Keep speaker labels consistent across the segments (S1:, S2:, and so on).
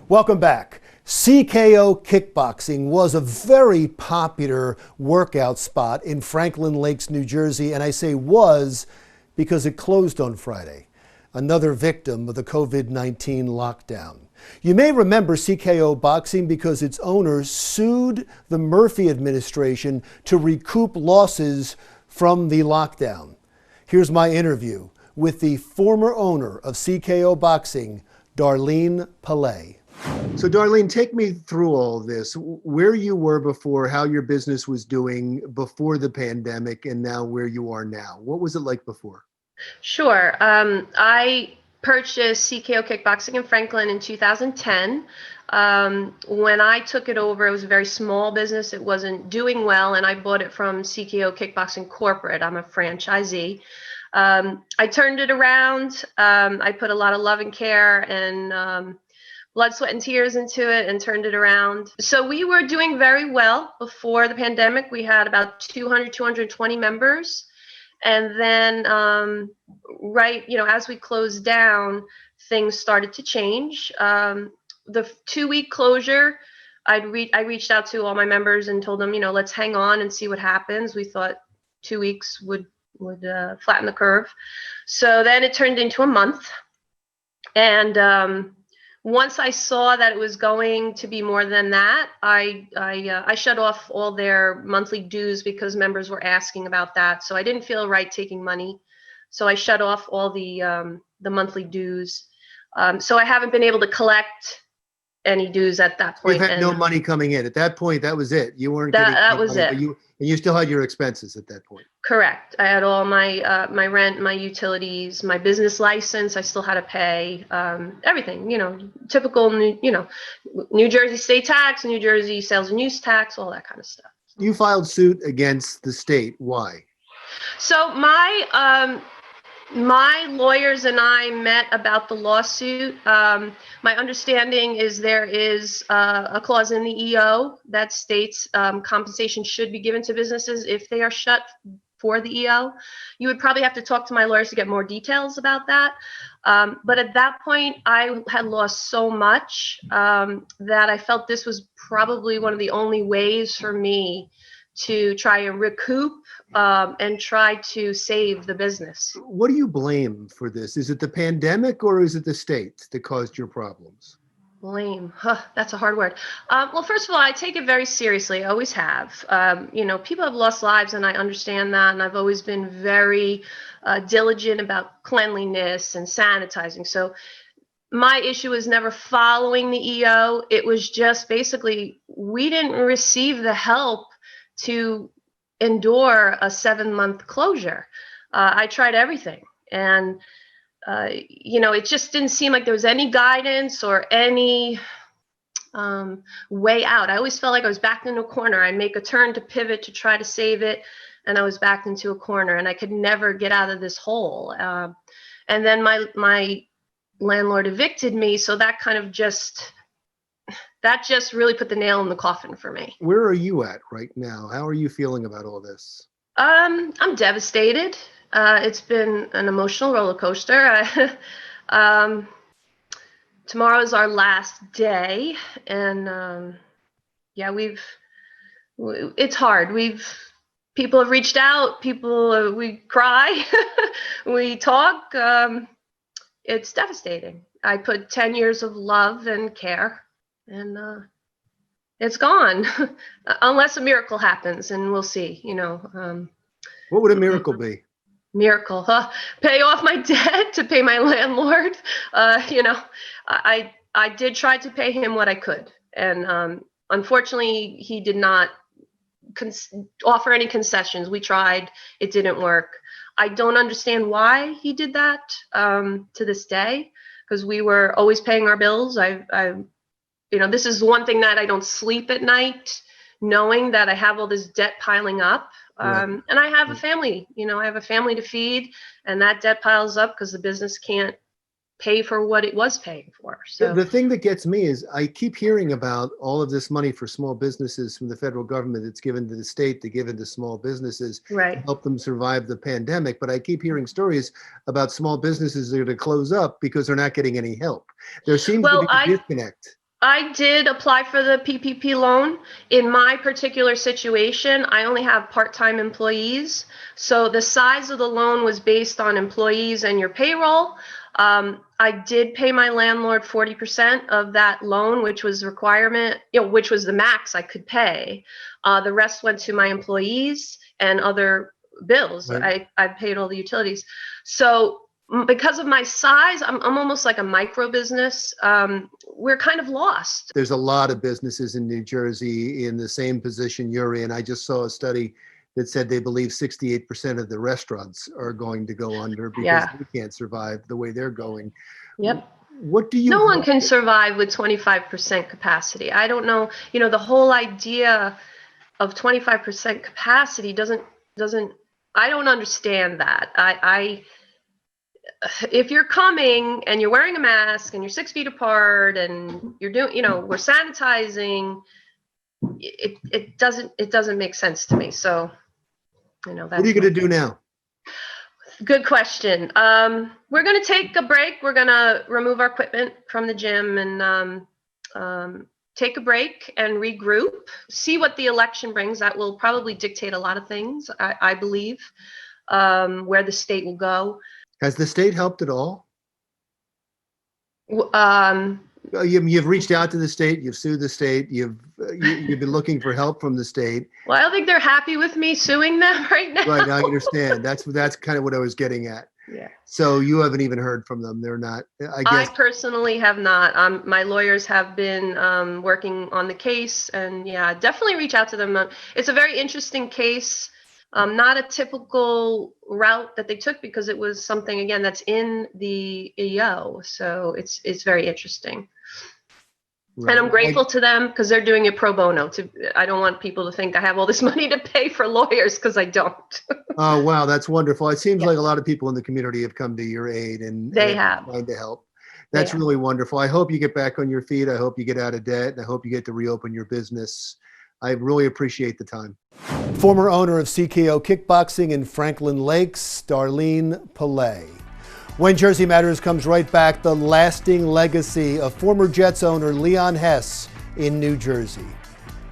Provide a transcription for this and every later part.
S1: Welcome back. CKO Kickboxing was a very popular workout spot in Franklin Lakes, New Jersey, and I say was because it closed on Friday, another victim of the COVID-19 lockdown. You may remember CKO Boxing because its owners sued the Murphy administration to recoup losses from the lockdown. Here's my interview with the former owner of CKO Boxing, Darlene Pallay. So Darlene, take me through all this, where you were before, how your business was doing before the pandemic, and now where you are now. What was it like before?
S2: Sure. I purchased CKO Kickboxing in Franklin in 2010. When I took it over, it was a very small business. It wasn't doing well, and I bought it from CKO Kickboxing Corporate. I'm a franchisee. I turned it around. I put a lot of love and care and blood, sweat, and tears into it and turned it around. So we were doing very well before the pandemic. We had about 220 members. And then as we closed down, things started to change. The 2-week closure, I reached out to all my members and told them, let's hang on and see what happens. We thought 2 weeks would flatten the curve. So then it turned into a month. And once I saw that it was going to be more than that, I shut off all their monthly dues because members were asking about that. So I didn't feel right taking money. So I shut off all the monthly dues. So I haven't been able to collect any dues at that point.
S1: You had no money coming in. At that point, that was it. You weren't getting
S2: that was
S1: money,
S2: it.
S1: And you still had your expenses at that point.
S2: Correct. I had all my my rent, my utilities, my business license. I still had to pay everything. Typical New Jersey state tax, New Jersey sales and use tax, all that kind of stuff.
S1: You filed suit against the state. Why?
S2: So my lawyers and I met about the lawsuit. My understanding is there is a clause in the EO that states compensation should be given to businesses if they are shut for the EO. You would probably have to talk to my lawyers to get more details about that. But at that point, I had lost so much that I felt this was probably one of the only ways for me to try and recoup and try to save the business.
S1: What do you blame for this? Is it the pandemic or is it the state that caused your problems?
S2: Blame. That's a hard word. Well, first of all, I take it very seriously. I always have. People have lost lives, and I understand that. And I've always been very diligent about cleanliness and sanitizing. So my issue was never following the EO. It was just basically we didn't receive the help to endure a 7-month closure. I tried everything, and it just didn't seem like there was any guidance or any way out. I always felt like I was backed into a corner. I'd make a turn to pivot to try to save it, and I was backed into a corner, and I could never get out of this hole. And then my landlord evicted me, so that kind of just really put the nail in the coffin for me.
S1: Where are you at right now? How are you feeling about all this?
S2: I'm devastated. It's been an emotional roller coaster. Tomorrow is our last day, and it's hard. People have reached out. We cry, we talk. It's devastating. I put 10 years of love and care, and it's gone unless a miracle happens, and we'll see.
S1: What would a miracle be?
S2: Miracle, pay off my debt to pay my landlord. I did try to pay him what I could, and unfortunately, he did not offer any concessions. We tried, it didn't work. I don't understand why he did that to this day, because we were always paying our bills. This is one thing that I don't sleep at night, knowing that I have all this debt piling up.
S1: Right.
S2: And I have a family, I have a family to feed, and that debt piles up because the business can't pay for what it was paying for. So
S1: the thing that gets me is I keep hearing about all of this money for small businesses from the federal government that's given to the state, to given to small businesses
S2: right.
S1: to help them survive the pandemic. But I keep hearing stories about small businesses that are going to close up because they're not getting any help. There seems to be a disconnect.
S2: I did apply for the PPP loan. In my particular situation, I only have part-time employees. So the size of the loan was based on employees and your payroll. I did pay my landlord 40% of that loan, which was requirement, which was the max I could pay. The rest went to my employees and other bills.
S1: Right.
S2: I paid all the utilities. So because of my size, I'm almost like a micro business. We're kind of lost.
S1: There's a lot of businesses in New Jersey in the same position you're in. I just saw a study that said they believe 68% of the restaurants are going to go under because they can't survive the way they're going.
S2: Yep.
S1: What do you?
S2: No one can survive with 25% capacity. I don't know. The whole idea of 25% capacity doesn't. I don't understand that. If you're coming and you're wearing a mask and you're 6 feet apart and you're doing, we're sanitizing, it doesn't make sense to me. So, that's
S1: what are you going to do now?
S2: Good question. We're going to take a break. We're going to remove our equipment from the gym and take a break and regroup, see what the election brings. That will probably dictate a lot of things, I believe, where the state will go.
S1: Has the state helped at all? You've reached out to the state, you've sued the state, you've been looking for help from the state.
S2: Well, I don't think they're happy with me suing them right now.
S1: Right, I understand. That's kind of what I was getting at.
S2: Yeah.
S1: So you haven't even heard from them. They're not, I guess.
S2: I personally have not. My lawyers have been working on the case, and definitely reach out to them. It's a very interesting case. Not a typical route that they took because it was something, again, that's in the EO. So it's very interesting. Right. And I'm grateful to them because they're doing it pro bono. I don't want people to think I have all this money to pay for lawyers because I don't.
S1: Oh, wow. That's wonderful. It seems like a lot of people in the community have come to your aid and trying to help. That's really wonderful. I hope you get back on your feet. I hope you get out of debt. And I hope you get to reopen your business. I really appreciate the time. Former owner of CKO Kickboxing in Franklin Lakes, Darlene Pallay. When Jersey Matters comes right back, the lasting legacy of former Jets owner Leon Hess in New Jersey.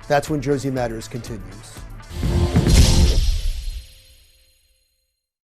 S1: That's when Jersey Matters continues.